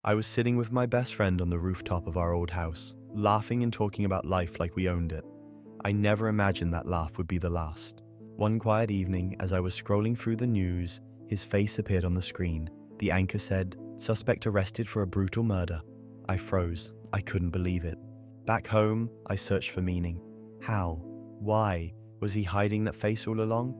I was sitting with my best friend on the rooftop of our old house, laughing and talking about life like we owned it. I never imagined that laugh would be the last. One quiet evening, as I was scrolling through the news, his face appeared on the screen. The anchor said, "Suspect arrested for a brutal murder." I froze. I couldn't believe it. Back home, I searched for meaning. How? Why? Was he hiding that face all along?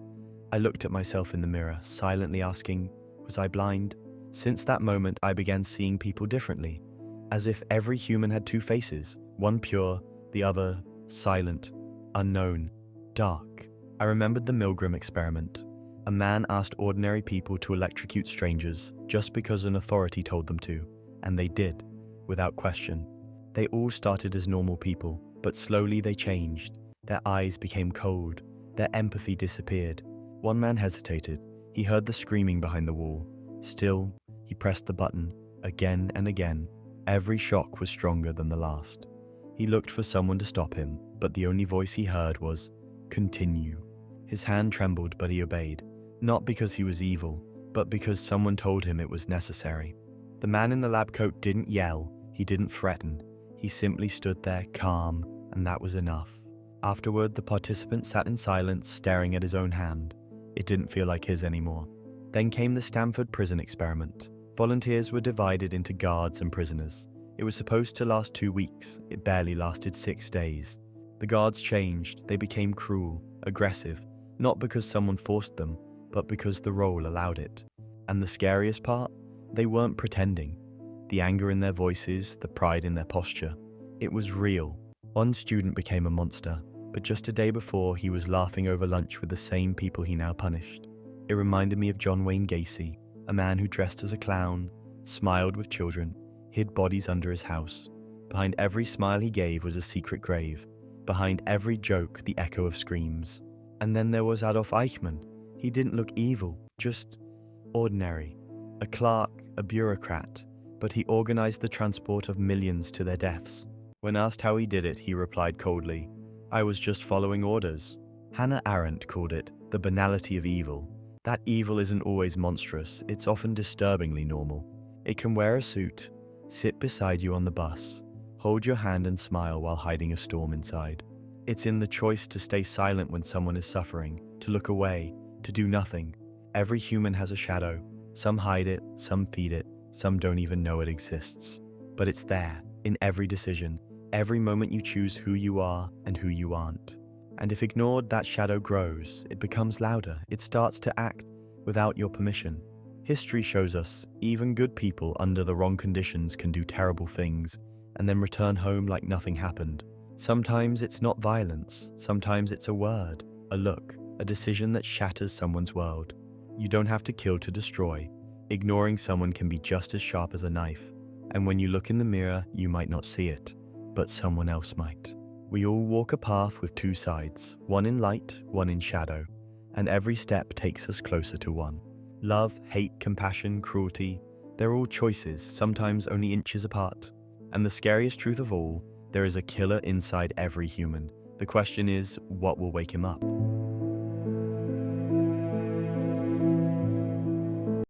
I looked at myself in the mirror, silently asking, was I blind? Since that moment, I began seeing people differently, as if every human had two faces, one pure, the other silent, unknown, dark. I remembered the Milgram experiment. A man asked ordinary people to electrocute strangers just because an authority told them to, and they did, without question. They all started as normal people, but slowly they changed. Their eyes became cold. Their empathy disappeared. One man hesitated. He heard the screaming behind the wall. Still, he pressed the button, again and again. Every shock was stronger than the last. He looked for someone to stop him, but the only voice he heard was, "Continue." His hand trembled, but he obeyed. Not because he was evil, but because someone told him it was necessary. The man in the lab coat didn't yell. He didn't threaten. He simply stood there, calm, and that was enough. Afterward, the participant sat in silence, staring at his own hand. It didn't feel like his anymore. Then came the Stanford prison experiment. Volunteers were divided into guards and prisoners. It was supposed to last 2 weeks. It barely lasted 6 days. The guards changed. They became cruel, aggressive, not because someone forced them, but because the role allowed it. And the scariest part? They weren't pretending. The anger in their voices, the pride in their posture. It was real. One student became a monster, but just a day before, he was laughing over lunch with the same people he now punished. It reminded me of John Wayne Gacy, a man who dressed as a clown, smiled with children, hid bodies under his house. Behind every smile he gave was a secret grave. Behind every joke, the echo of screams. And then there was Adolf Eichmann. He didn't look evil, just ordinary. A clerk, a bureaucrat, but he organized the transport of millions to their deaths. When asked how he did it, he replied coldly, "I was just following orders." Hannah Arendt called it the banality of evil. That evil isn't always monstrous, it's often disturbingly normal. It can wear a suit, sit beside you on the bus, hold your hand and smile while hiding a storm inside. It's in the choice to stay silent when someone is suffering, to look away, to do nothing. Every human has a shadow. Some hide it, some feed it, some don't even know it exists. But it's there, in every decision, every moment you choose who you are and who you aren't. And if ignored, that shadow grows, it becomes louder, it starts to act without your permission. History shows us, even good people under the wrong conditions can do terrible things and then return home like nothing happened. Sometimes it's not violence, sometimes it's a word, a look, a decision that shatters someone's world. You don't have to kill to destroy. Ignoring someone can be just as sharp as a knife. And when you look in the mirror, you might not see it, but someone else might. We all walk a path with two sides, one in light, one in shadow, and every step takes us closer to one. Love, hate, compassion, cruelty, they're all choices, sometimes only inches apart. And the scariest truth of all, there is a killer inside every human. The question is, what will wake him up?